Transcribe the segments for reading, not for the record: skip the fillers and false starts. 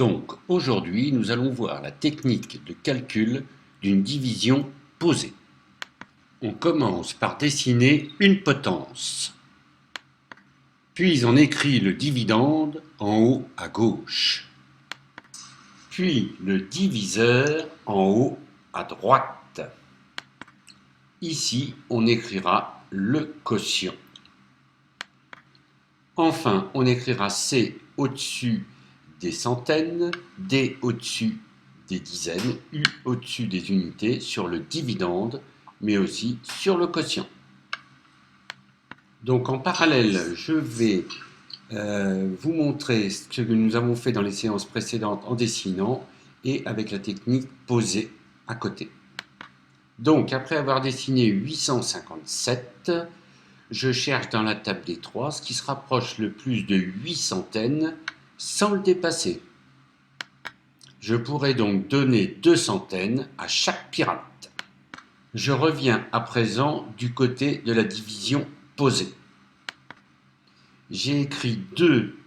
Donc aujourd'hui, nous allons voir la technique de calcul d'une division posée. On commence par dessiner une potence. Puis on écrit le dividende en haut à gauche. Puis le diviseur en haut à droite. Ici, on écrira le quotient. Enfin, on écrira C au-dessus des centaines, D au-dessus des dizaines, U au-dessus des unités sur le dividende, mais aussi sur le quotient. Donc en parallèle, je vais vous montrer ce que nous avons fait dans les séances précédentes en dessinant et avec la technique posée à côté. Donc après avoir dessiné 857, je cherche dans la table des 3 ce qui se rapproche le plus de 8 centaines sans le dépasser. Je pourrais donc donner 2 centaines à chaque pirate. Je reviens à présent du côté de la division posée. J'ai écrit 2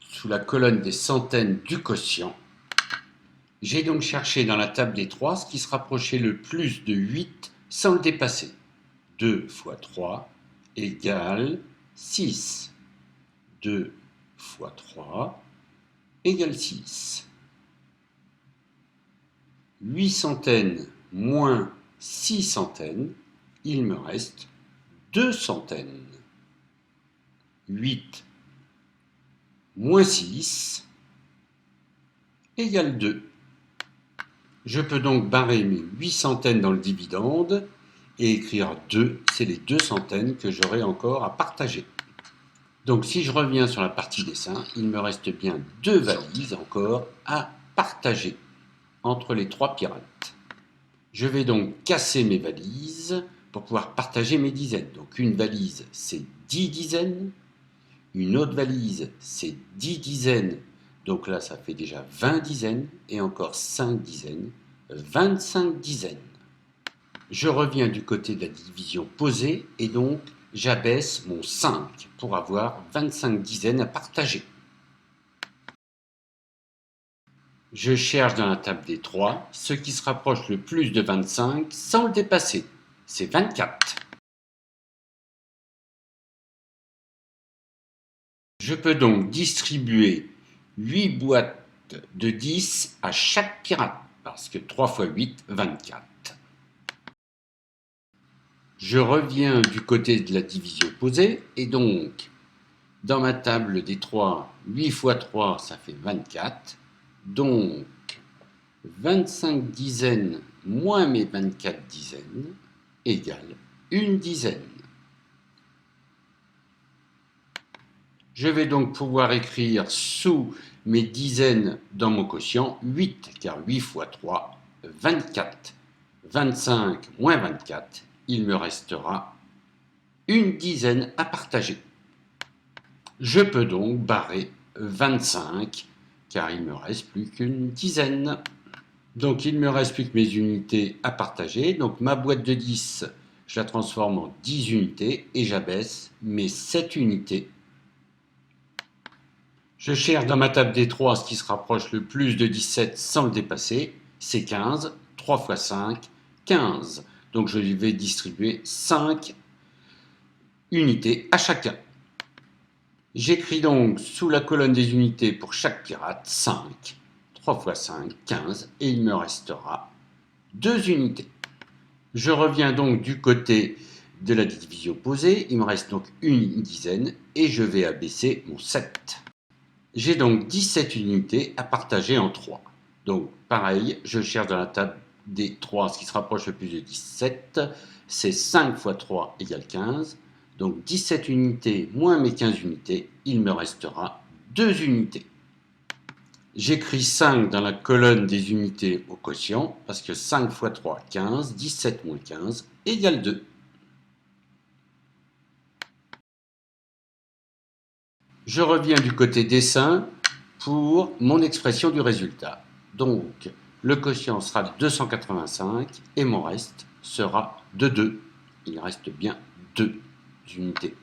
sous la colonne des centaines du quotient. J'ai donc cherché dans la table des 3 ce qui se rapprochait le plus de 8 sans le dépasser. 2 fois 3 égale 6. 2 fois 3 égale 6. 8 centaines moins 6 centaines, il me reste 2 centaines. 8 moins 6 égale 2. Je peux donc barrer mes 8 centaines dans le dividende et écrire 2, c'est les 2 centaines que j'aurai encore à partager. Donc si je reviens sur la partie dessin, il me reste bien 2 valises encore à partager entre les 3 pirates. Je vais donc casser mes valises pour pouvoir partager mes dizaines. Donc une valise, c'est 10 dizaines. Une autre valise, c'est 10 dizaines. Donc là, ça fait déjà 20 dizaines. Et encore 5 dizaines, 25 dizaines. Je reviens du côté de la division posée et donc j'abaisse mon 5 pour avoir 25 dizaines à partager. Je cherche dans la table des 3 ce qui se rapproche le plus de 25 sans le dépasser. C'est 24. Je peux donc distribuer 8 boîtes de 10 à chaque pirate, parce que 3 fois 8, 24. Je reviens du côté de la division posée, et donc, dans ma table des 3, 8 fois 3, ça fait 24. Donc, 25 dizaines moins mes 24 dizaines égale une dizaine. Je vais donc pouvoir écrire sous mes dizaines dans mon quotient 8, car 8 fois 3, 24. 25 moins 24, il me restera une dizaine à partager. Je peux donc barrer 25, car il ne me reste plus qu'une dizaine. Donc il ne me reste plus que mes unités à partager. Donc ma boîte de 10, je la transforme en 10 unités et j'abaisse mes 7 unités. Je cherche dans ma table des 3 ce qui se rapproche le plus de 17 sans le dépasser. C'est 15. 3 fois 5, 15. Donc je vais distribuer 5 unités à chacun. J'écris donc sous la colonne des unités pour chaque pirate 5. 3 fois 5, 15. Et il me restera 2 unités. Je reviens donc du côté de la division posée. Il me reste donc une dizaine et je vais abaisser mon 7. J'ai donc 17 unités à partager en 3. Donc pareil, je cherche dans la table des 3 ce qui se rapproche le plus de 17. C'est 5 fois 3 égale 15. Donc 17 unités moins mes 15 unités, il me restera 2 unités. J'écris 5 dans la colonne des unités au quotient, parce que 5 fois 3, 15, 17 moins 15 égale 2. Je reviens du côté dessin pour mon expression du résultat. Donc, le quotient sera de 285 et mon reste sera de 2. Il reste bien 2 unités.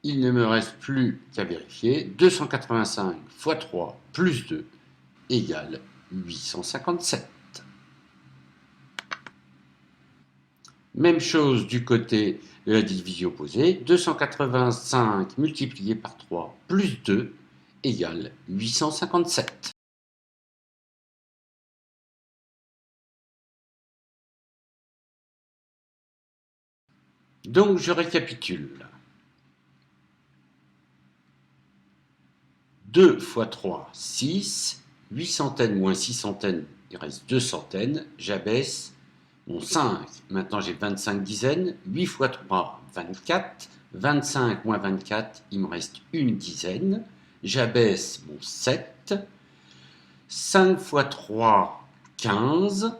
Il ne me reste plus qu'à vérifier. 285 fois 3 plus 2 égale 857. Même chose du côté de la division opposée. 285 multiplié par 3 plus 2 égale 857. Donc je récapitule. 2 fois 3, 6. 8 centaines moins 6 centaines, il reste 2 centaines. J'abaisse mon 5. Maintenant j'ai 25 dizaines. 8 fois 3, 24. 25 moins 24, il me reste une dizaine. J'abaisse mon 7. 5 fois 3, 15.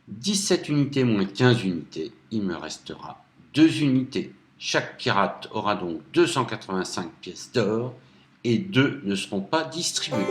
17 unités moins 15 unités, il me restera 2 unités. Chaque pirate aura donc 285 pièces d'or et 2 ne seront pas distribuées.